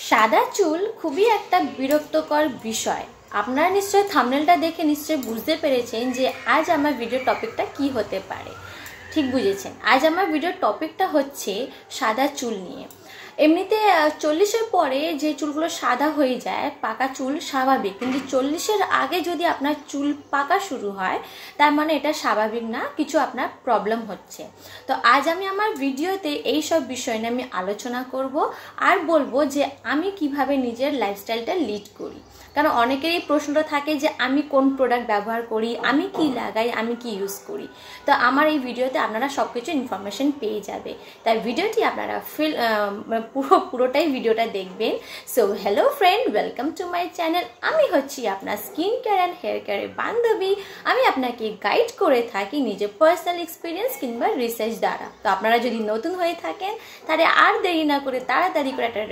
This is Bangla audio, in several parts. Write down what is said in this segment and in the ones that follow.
সাদা চুল খুবই একটা বিরক্তকর বিষয়। আপনারা নিশ্চয়ই থাম্বনেলটা দেখে নিশ্চয়ই বুঝতে পেরেছেন যে আজ আমার ভিডিও টপিকটা কি হতে পারে। ঠিক বুঝেছেন, আজ আমার ভিডিও টপিকটা হচ্ছে সাদা চুল নিয়ে। এমনিতে 40-এর পরে যে চুলগুলো সাদা হয়ে যায়, পাকা চুল স্বাভাবিক, কিন্তু 40-এর আগে যদি আপনার চুল পাকা শুরু হয় তার মানে এটা স্বাভাবিক না, কিছু আপনার প্রবলেম হচ্ছে। তো আজ আমি আমার ভিডিওতে এই সব বিষয় নিয়ে আমি আলোচনা করব আর বলবো যে আমি কিভাবে নিজের লাইফস্টাইলটা লিড করি। কারণ অনেকেরই প্রশ্নটা থাকে যে আমি কোন প্রোডাক্ট ব্যবহার করি, আমি কি লাগাই, আমি কি ইউজ করি। তো আমার এই ভিডিওতে আপনারা সব কিছু ইনফরমেশন পেয়ে যাবে, তাই ভিডিওটি আপনারা পুরোটাই ভিডিওটা দেখবেন। So hello friend, welcome to my channel. আমি হচ্ছি আপনার স্কিন কেয়ার অ্যান্ড হেয়ার কেয়ারের বান্ধবী। আমি আপনাকে গাইড করে থাকি নিজের পার্সোনাল এক্সপিরিয়েন্স কিংবা রিসার্চ দ্বারা। তো আপনারা যদি নতুন হয়ে থাকেন তাহলে আর দেরি না করে তাড়াতাড়ি করে একটা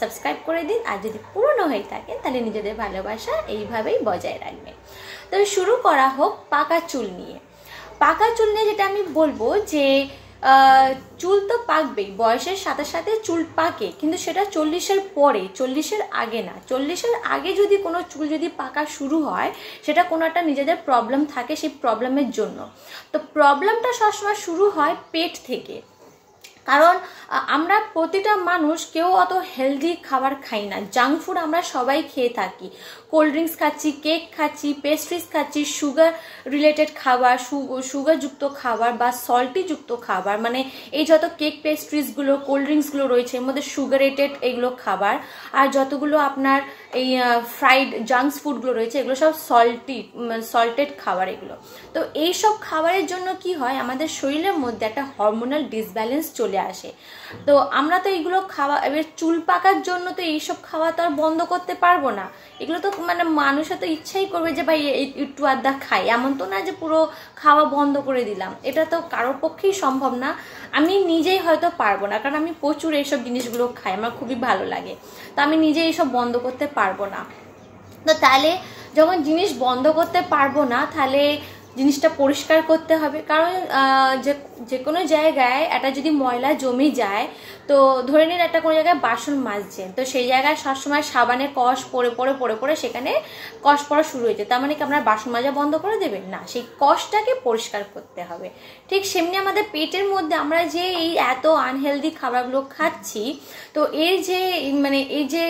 সাবস্ক্রাইব করে দিন, আর যদি পুরনো হয়ে থাকেন তাহলে নিজেদের ভালোবাসা এইভাবেই বজায় রাখবেন। তো শুরু করা হোক পাকা চুল নিয়ে। পাকা চুল নিয়ে যেটা আমি বলবো যে চুল তো পাকবেই, বয়সের সাথে সাথে চুল পাকে, কিন্তু সেটা 40-এর পরে, 40-এর আগে না। 40-এর আগে যদি কোনো চুল যদি পাকা শুরু হয় সেটা কোনো একটা নিজেদের প্রবলেম থাকে, সেই প্রবলেমের জন্য। তো প্রবলেমটা সবসময় শুরু হয় পেট থেকে। কারণ আমরা প্রতিটা মানুষ কেউ অত হেলদি খাবার খাই না, জাঙ্ক ফুড আমরা সবাই খেয়ে থাকি। কোল্ড ড্রিঙ্কস খাচ্ছি, কেক খাচ্ছি, পেস্ট্রিজ খাচ্ছি, সুগার রিলেটেড খাবার, সুগারযুক্ত খাবার বা সল্টিযুক্ত খাবার, মানে এই যত কেক পেস্ট্রিজগুলো, কোল্ড ড্রিঙ্কসগুলো রয়েছে এর মধ্যে সুগারেটেড এগুলো খাবার, আর যতগুলো আপনার এই ফ্রাইড জাঙ্কস ফুডগুলো রয়েছে এগুলো সব সল্টেড খাবার এগুলো। তো এইসব খাবারের জন্য কি হয়, আমাদের শরীরের মধ্যে একটা হরমোনাল ডিসব্যালেন্স চলে আসে। তো আমরা তো এইগুলো খাওয়া, এবার চুল পাকার জন্য তো এইসব খাওয়া তো আর বন্ধ করতে পারবো না। এগুলো তো মানে মানুষের তো ইচ্ছাই করবে যে ভাই একটু আধা খাই, এমন তো না যে পুরো খাওয়া বন্ধ করে দিলাম, এটা তো কারোর পক্ষেই সম্ভব না। আমি নিজেই হয়তো পারবো না, কারণ আমি প্রচুর এইসব জিনিসগুলো খাই, আমার খুবই ভালো লাগে। তো আমি নিজেই এইসব বন্ধ করতে পারবো না। তো তাহলে যখন জিনিস বন্ধ করতে পারবো না, তাহলে জিনিসটা পরিষ্কার করতে হবে। কারণ যে কোনো জায়গায় একটা যদি ময়লা জমে যায়, তো ধরে নিন একটা কোনো জায়গায় বাসন মাজছেন, তো সেই জায়গায় সবসময় সাবানের কষ পরে সেখানে কষ পড়া শুরু হয়েছে, তার মানে কি আপনার বাসন মাজা বন্ধ করে দেবেন না, সেই কষটাকে পরিষ্কার করতে হবে। ঠিক সেমনি আমাদের পেটের মধ্যে আমরা যে এই এত আনহেলদি খাবারগুলো খাচ্ছি, তো এই যে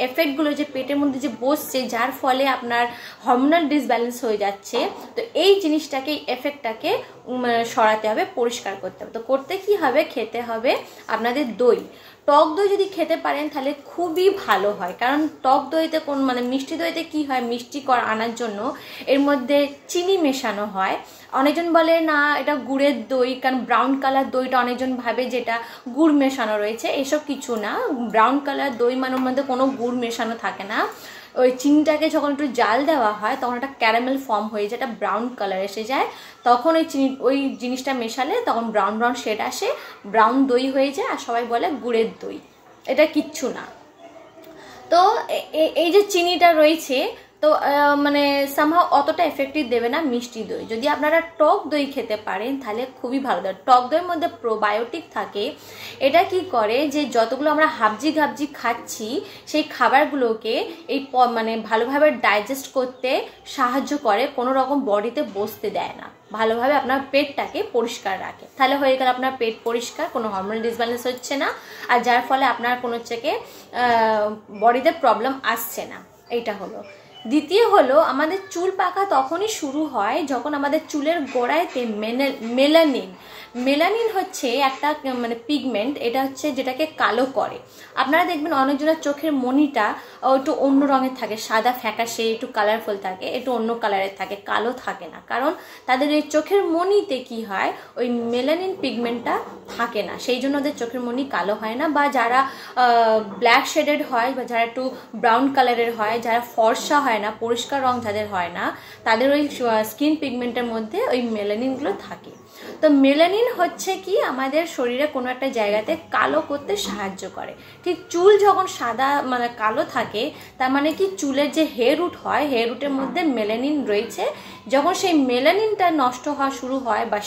এফেক্টগুলো যে পেটের মধ্যে যে বসছে, যার ফলে আপনার হরমোনাল ডিসব্যালেন্স হয়ে যাচ্ছে, তো এই জিনিসটাকে, এফেক্টটাকে সরাতে হবে, পরিষ্কার করতে হবে। তো করতে কি হবে, খেতে হবে আপনাদের দই। টক দই যদি খেতে পারেন তাহলে খুবই ভালো হয়। কারণ টক দইতে মিষ্টি দইতে কি হয়, মিষ্টি আনার জন্য এর মধ্যে চিনি মেশানো হয়। অনেকজন বলে না এটা গুড়ের দই, কারণ ব্রাউন কালার দইটা অনেকজন ভাবে যেটা গুড় মেশানো রয়েছে, এসব কিছু না। ব্রাউন কালার দই মানে ওর মধ্যে কোনো গুড় মেশানো থাকে না। ওই চিনিটাকে যখন একটু জাল দেওয়া হয় তখন একটা ক্যারামেল ফর্ম হয়ে যায়, একটা ব্রাউন কালার এসে যায়, তখন ওই জিনিসটা মেশালে তখন ব্রাউন শেড আসে, ব্রাউন দই হয়ে যায়, আর সবাই বলে গুড়ের দই। এটা কিচ্ছু না। তো এই যে চিনিটা রয়েছে, তো সামহাও অতটা এফেক্টিভ দেবে না মিষ্টি দই। যদি আপনারা টক দই খেতে পারেন তাহলে খুবই ভালো। টক দইয়ের মধ্যে প্রোবায়োটিক থাকে। এটা কি করে যে যতগুলো আমরা হাবজি ঘাবজি খাচ্ছি সেই খাবারগুলোকে এই ভালোভাবে ডাইজেস্ট করতে সাহায্য করে, কোনো রকম বডিতে বসতে দেয় না, ভালোভাবে আপনার পেটটাকে পরিষ্কার রাখে। তাহলে হয়ে গেল আপনার পেট পরিষ্কার, কোনো হরমোনাল ডিসব্যালেন্স হচ্ছে না, আর যার ফলে আপনার কোনো বডিতে প্রবলেম আসছে না। এইটা হলো। দ্বিতীয় হলো, আমাদের চুল পাকা তখনই শুরু হয় যখন আমাদের চুলের গোড়ায়তে মেলানিন হচ্ছে একটা পিগমেন্ট, এটা হচ্ছে যেটাকে কালো করে। আপনারা দেখবেন অনেকজনের চোখের মণিটা একটু অন্য রঙের থাকে, সাদা ফ্যাকাশে একটু কালারফুল থাকে, একটু অন্য কালারের থাকে, কালো থাকে না। কারণ তাদের এই চোখের মণিতে কি হয়, ওই মেলানিন পিগমেন্টটা থাকে না, সেই জন্য ওদের চোখের মণি কালো হয় না। বা যারা ব্ল্যাক শেডেড হয়, বা যারা একটু ব্রাউন কালারের হয়, যারা ফর্সা হয় না, পরিষ্কার রং যাদের হয় না, তাদের ওই স্কিন পিগমেন্টের মধ্যে ওই মেলানিনগুলো থাকে। তো মেলানিন হচ্ছে কি, আমাদের শরীরে কোনো একটা জায়গাতে কালো করতে সাহায্য করে। ঠিক চুল যখন সাদা কালো থাকে, তার মানে কি চুলের যে হেয়ার রুট হয়, হেয়ার রুটের মধ্যে মেলানিন রয়েছে। যখন সেই মেলানিনটা নষ্ট হওয়া শুরু হয় বা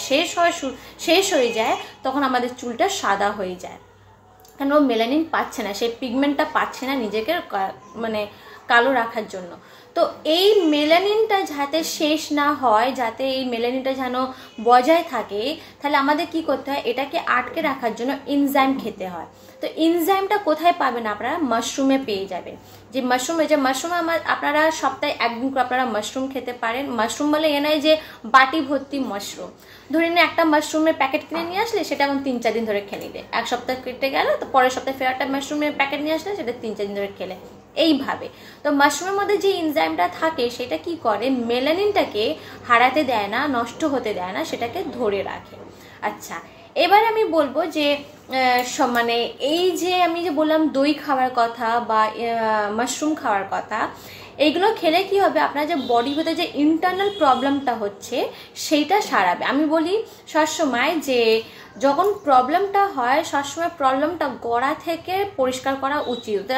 শেষ হয়ে যায়, তখন আমাদের চুলটা সাদা হয়ে যায়। কেন ও মেলানিন পাচ্ছে না, সেই পিগমেন্টটা পাচ্ছে না নিজেকে মানে কালো রাখার জন্য। তো এই মেলানিনটা যাতে শেষ না হয়, যাতে এই মেলানিনটা যেন বজায় থাকে, তাহলে আমাদের কি করতে হয়, এটাকে আটকে রাখার জন্য এনজাইম খেতে হয়। তো এনজাইমটা কোথায় পাবেন আপনারা, মাশরুমে পেয়ে যাবেন। যে মাশরুমে আপনারা সপ্তাহে একদিন করে আপনারা মাশরুম খেতে পারেন। মাশরুম বলে এ নয় যে বাটি ভর্তি মাশরুম, ধরে নিন একটা মাশরুমের প্যাকেট কিনে নিয়ে আসলে সেটা এখন 3-4 দিন ধরে খেয়ে নিলে, এক সপ্তাহ কেটে গেল, তো পরের সপ্তাহে ফের একটা মাশরুমের প্যাকেট নিয়ে আসলে সেটা 3-4 দিন ধরে খেলে, এইভাবে। তো মাশরুমের মধ্যে যে এনজাইমটা থাকে সেটা কি করে, মেলানিনটাকে হারাতে দেয় না, নষ্ট হতে দেয় না, সেটাকে ধরে রাখে। আচ্ছা, এবার আমি বলবো যে মানে এই যে আমি যে বললাম দই খাওয়ার কথা বা মাশরুম খাওয়ার কথা, এইগুলো খেলে কি হবে, আপনার যে বডির ভিতরে যে ইন্টারনাল প্রবলেমটা হচ্ছে সেইটা সারাবে। আমি বলি সবসময় যে যখন প্রবলেমটা হয় সবসময় প্রবলেমটা গোড়া থেকে পরিষ্কার করা উচিত,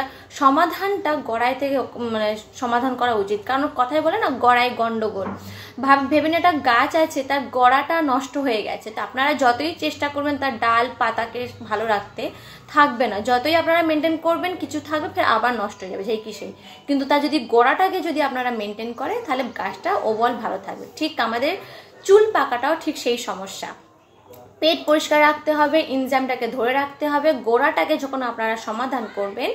সমাধানটা গোড়ায় থেকে মানে সমাধান করা উচিত। কারণ কথাই বলে না, গোড়ায় গন্ডগোল। ভেবেন একটা গাছ আছে, তার গোড়াটা নষ্ট হয়ে গেছে, তো আপনারা যতই চেষ্টা করবেন তার ডাল পাতাকে ভালো রাখতে, থাকবে না। যতই আপনারা মেনটেন করবেন কিছু থাকবে, ফের আবার নষ্ট হয়ে যাবে সেই কি সেই। কিন্তু তার যদি গোড়াটাকে যদি আপনারা মেনটেন করেন তাহলে গাছটা ওভারঅল ভালো থাকবে। ঠিক আমাদের চুল পাকাটাও ঠিক সেই সমস্যা। পেট পরিষ্কার রাখতে হবে, এনজাইমটাকে ধরে রাখতে হবে, গোড়াটাকে যখন আপনারা সমাধান করবেন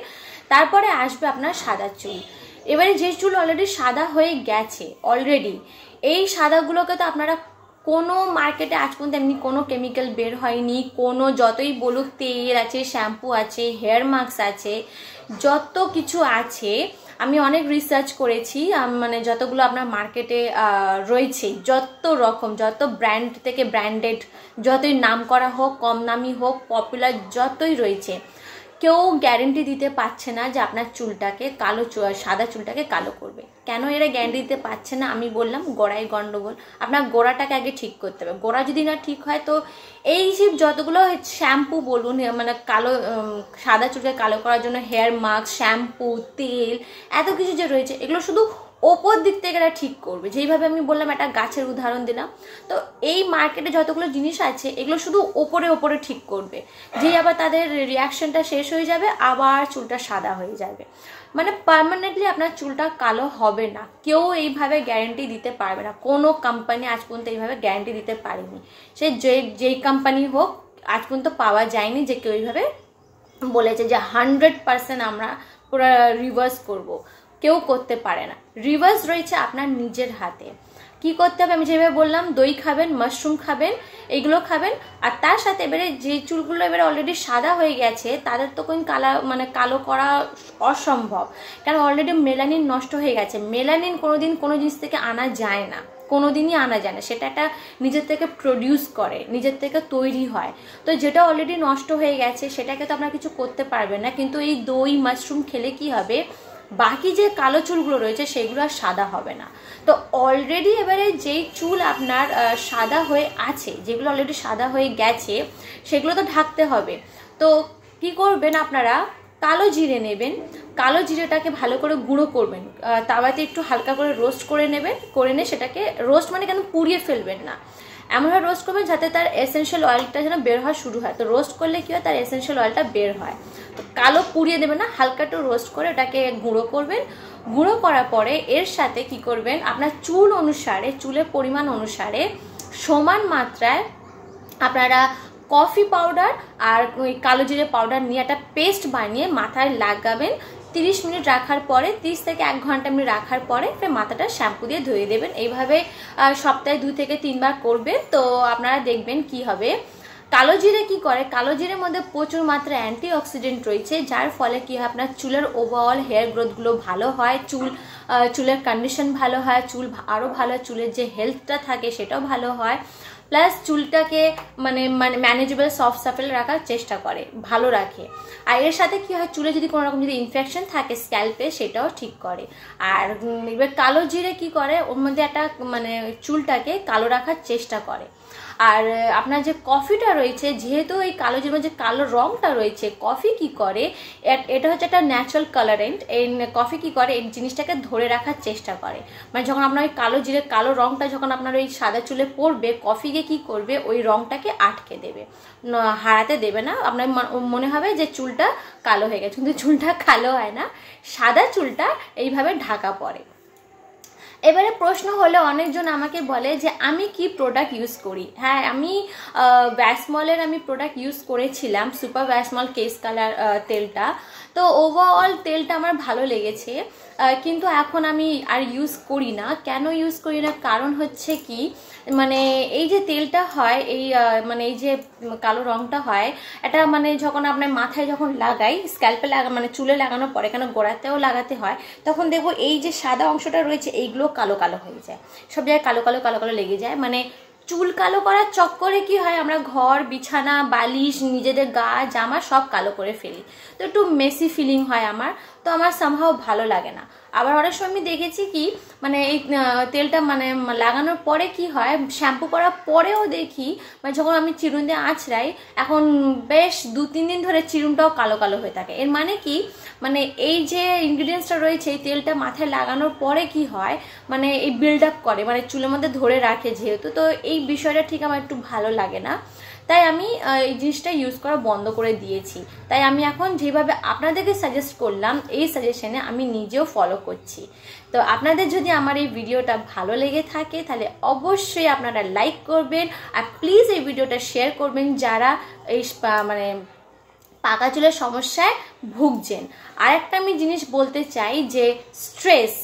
তারপরে আসবে আপনার সাদা চুল। এবারে যে চুল অলরেডি সাদা হয়ে গেছে অলরেডি, এই সাদাগুলোকে তো আপনারা কোনো মার্কেটে আজ পর্যন্ত এমনি কোনো কেমিক্যাল বের হয়নি, কোনো যতই বলুক তেল আছে, শ্যাম্পু আছে, হেয়ার মাস্ক আছে, যত কিছু আছে, আমি অনেক রিসার্চ করেছি, মানে যতগুলো আপনার মার্কেটে রয়েছে, যত রকম, যত ব্র্যান্ড থেকে ব্র্যান্ডেড, যতই নাম করা হোক, কম নামি হোক, পপুলার যতই রয়েছে, কেউ গ্যারেন্টি দিতে পারছে না যে আপনার চুলটাকে কালো, সাদা চুলটাকে কালো করবে। কেন এরা গ্যারেন্টি দিতে পারছে না, আমি বললাম গোড়ায় গন্ডগোল। আপনার গোড়াটাকে আগে ঠিক করতে হবে। গোড়া যদি না ঠিক হয় তো এই যে যতগুলো শ্যাম্পু বলুন, মানে কালো সাদা চুলকে কালো করার জন্য হেয়ার মাস্ক, শ্যাম্পু, তেল, এত কিছু যে রয়েছে, এগুলো শুধু ওপর দিক থেকে এরা ঠিক করবে। যেইভাবে আমি বললাম, একটা গাছের উদাহরণ দিলাম, তো এই মার্কেটে যতগুলো জিনিস আছে এগুলো শুধু ওপরে ওপরে ঠিক করবে, যেই আবার তাদের রিয়াকশনটা শেষ হয়ে যাবে আবার চুলটা সাদা হয়ে যাবে। মানে পার্মানেন্টলি আপনার চুলটা কালো হবে না, কেউ এইভাবে গ্যারেন্টি দিতে পারবে না। কোনো কোম্পানি আজ পর্যন্ত এইভাবে গ্যারেন্টি দিতে পারেনি, সে যেই কোম্পানি হোক, আজ পর্যন্ত পাওয়া যায়নি যে কেউ এইভাবে বলেছে যে 100% আমরা পুরো রিভার্স করব। কেউ করতে পারে না। রিভার্স রয়েছে আপনার নিজের হাতে। কি করতে হবে, আমি যেভাবে বললাম, দই খাবেন, মাশরুম খাবেন, এইগুলো খাবেন, আর তার সাথে এবারে যে চুলগুলো এবারে অলরেডি সাদা হয়ে গেছে তাদের তো কোন কালো করা অসম্ভব, কারণ অলরেডি মেলানিন নষ্ট হয়ে গেছে। মেলানিন কোনোদিন কোনো জিনিস থেকে আনা যায় না, কোনোদিনই আনা যায় না, সেটা একটা নিজের থেকে প্রডিউস করে, নিজের থেকে তৈরি হয়। তো যেটা অলরেডি নষ্ট হয়ে গেছে সেটাকে তো আপনারা কিছু করতে পারবেন না। কিন্তু এই দই মাশরুম খেলে কি হবে, বাকি যে কালো চুলগুলো রয়েছে সেগুলো আর সাদা হবে না। তো অলরেডি এবারে যেই চুল আপনার সাদা হয়ে আছে, যেগুলো অলরেডি সাদা হয়ে গেছে, সেগুলো তো ঢাকতে হবে। তো কি করবেন আপনারা, কালো জিরে নেবেন, কালো জিরেটাকে ভালো করে গুঁড়ো করবেন, তাওয়াতে একটু হালকা করে রোস্ট করে নেবেন, করে নিয়ে সেটাকে রোস্ট মানে কেন পুড়িয়ে ফেলবেন না, এমনভাবে রোস্ট করবেন যাতে তার এসেনশিয়াল অয়েলটা যেন বের হওয়া শুরু হয়। তো রোস্ট করলে কি হয়, তার এসেনশিয়াল অয়েলটা বের হয়। তো কালো পুড়িয়ে দেবেন না, হালকা একটু রোস্ট করে ওটাকে গুঁড়ো করবেন। গুঁড়ো করার পরে এর সাথে কি করবেন, আপনার চুল অনুসারে, চুলের পরিমাণ অনুসারে সমান মাত্রায় আপনারা কফি পাউডার আর ওই কালো জিরে পাউডার নিয়ে একটা পেস্ট বানিয়ে মাথায় লাগাবেন। 30 মিনিট রাখার পরে, 30 থেকে 1 ঘন্টা এমনি রাখার পরে ফের মাথাটা শ্যাম্পু দিয়ে ধুয়ে দেবেন। এইভাবে সপ্তাহে 2 থেকে 3 বার করবেন। তো আপনারা দেখবেন কি হবে। কালো জিরে কি করে, কালো জিরের মধ্যে প্রচুর মাত্রায় অ্যান্টিঅক্সিডেন্ট রয়েছে, যার ফলে কি হয়, আপনার চুলের ওভারঅল হেয়ার গ্রোথগুলো ভালো হয়, চুলের কন্ডিশন ভালো হয়, চুল আরও ভালো, চুলের যে হেলথটা থাকে সেটাও ভালো হয়, প্লাস চুলটাকে মানে ম্যানেজেবল সফট সাফেল রাখার চেষ্টা করে, ভালো রাখে। আর এর সাথে কি হয়, চুলে যদি কোনো রকম যদি ইনফেকশন থাকে স্ক্যাল্পে, সেটাও ঠিক করে। আর এবার কালো জিরে কি করে, ওর মধ্যে একটা মানে চুলটাকে কালো রাখার চেষ্টা করে। আর আপনার যে কফিটা রয়েছে, যেহেতু এই কালো জিরার যে কালো রঙটা রয়েছে, কফি কি করে, এটা হচ্ছে একটা ন্যাচারাল কালারেন্ট। এই কফি কি করে, এই জিনিসটাকে ধরে রাখার চেষ্টা করে। মানে যখন আপনার ওই কালো জিরের কালো রঙটা যখন আপনার ওই সাদা চুলে পড়বে, কফিকে কি করবে, ওই রঙটাকে আটকে দেবে, হারাতে দেবে না। আপনার মনে হবে যে চুলটা কালো হয়ে গেছে, কিন্তু চুলটা কালো হয় না, সাদা চুলটা এইভাবে ঢাকা পড়ে। এবারে প্রশ্ন হলো, অনেকজন আমাকে বলে যে আমি কি প্রোডাক্ট ইউজ করি। হ্যাঁ, আমি ভ্যাসমলের আমি প্রোডাক্ট ইউজ করেছিলাম, সুপার ভ্যাসমল কেস কালার তেলটা। তো ওভারঅল তেলটা আমার ভালো লেগেছে, কিন্তু এখন আমি আর ইউজ করি না। কেন ইউজ করি না, কারণ হচ্ছে কি, মানে এই যে তেলটা হয়, এই মানে এই যে কালো রঙটা হয়, এটা মানে যখন আপনার মাথায় যখন লাগাই, স্ক্যাল্পে মানে চুলে লাগানোর পরে, কেন গোড়াতেও লাগাতে হয়, তখন দেখবো এই যে সাদা অংশটা রয়েছে এইগুলো কালো কালো হয়ে যায়, সব জায়গায় কালো কালো কালো কালো লেগে যায়। মানে চুল কালো করার চক্করে কি হয়, আমরা ঘর, বিছানা, বালিশ, নিজেদের গা, জামা সব কালো করে ফেলি। তো একটু মেসি ফিলিং হয় আমার, তো আমার সামহাও ভালো লাগে না। আবার অনেক সময় আমি দেখেছি কি, মানে এই তেলটা মানে লাগানোর পরে কি হয়, শ্যাম্পু করার পরেও দেখি, মানে যখন আমি চিরুন দিয়ে আঁচড়াই, এখন বেশ 2-3 দিন ধরে চিরুনটাও কালো কালো হয়ে থাকে। এর মানে কি, মানে এই যে ইনগ্রিডিয়েন্টসটা রয়েছে, এই তেলটা মাথায় লাগানোর পরে কি হয়, মানে এই বিল্ড আপ করে, মানে চুলের মধ্যে ধরে রাখে যেহেতু, তো এই বিষয়টা ঠিক আমার একটু ভালো লাগে না। তাই আমি এই জিনিসটা ইউজ করা বন্ধ করে দিয়েছি। তাই আমি এখন যেভাবে আপনাদেরকে সাজেস্ট করলাম, এই সাজেশনে আমি নিজেও ফলো করছি। তো আপনাদের যদি আমার এই ভিডিওটা ভালো লেগে থাকে, তাহলে অবশ্যই আপনারা লাইক করবেন, আর প্লিজ এই ভিডিওটা শেয়ার করবেন যারা এই মানে পাকা চুলের সমস্যায় ভুগছেন। আরেকটা আমি জিনিস বলতে চাই যে স্ট্রেস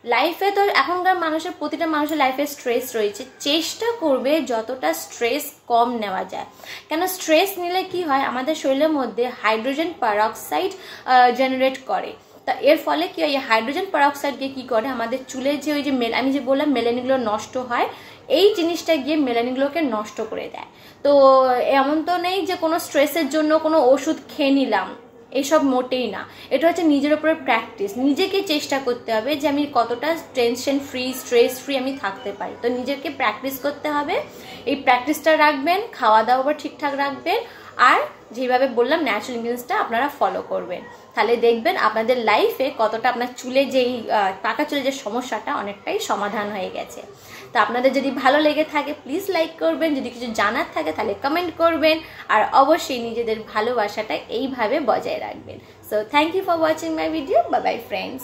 লাইফে, তো এখনকার মানুষের, প্রতিটা মানুষের লাইফে স্ট্রেস রয়েছে। চেষ্টা করবে যতটা স্ট্রেস কম নেওয়া যায়। কেন স্ট্রেস নিলে কি হয়, আমাদের শরীরের মধ্যে হাইড্রোজেন পারঅক্সাইড জেনারেট করে। তা এর ফলে কি হয়, এই হাইড্রোজেন পারঅক্সাইডকে কি করে, আমাদের চুলের যে ওই যে আমি যে বললাম মেলানিনগুলো নষ্ট হয়, এই জিনিসটা গিয়ে মেলানিনগুলোকে নষ্ট করে দেয়। তো এমন তো নেই যে কোনো স্ট্রেসের জন্য কোনো ওষুধ খেয়ে নিলাম, এসব মোটেই না। এটা হচ্ছে নিজের উপরে প্র্যাকটিস। নিজেকে চেষ্টা করতে হবে যে আমি কতটা টেনশন ফ্রি, স্ট্রেস ফ্রি আমি থাকতে পারি। তো নিজেকে প্র্যাকটিস করতে হবে। এই প্র্যাকটিসটা রাখবেন, খাওয়া দাওয়া ঠিকঠাক রাখবেন, আর যেভাবে বললাম ন্যাচারাল ইনগ্রিডিয়েন্টসটা আপনারা ফলো করবেন। তাহলে দেখবেন আপনাদের লাইফে কতটা আপনার চুলে যেই পাকা চুলে যে সমস্যাটা অনেকটাই সমাধান হয়ে গেছে। তো আপনাদের যদি ভালো লেগে থাকে প্লিজ লাইক করবেন, যদি কিছু জানার থাকে তাহলে কমেন্ট করবেন, আর অবশ্যই নিজেদের ভালোবাসাটা এইভাবে বজায় রাখবেন। So thank you for watching my video. Bye bye friends.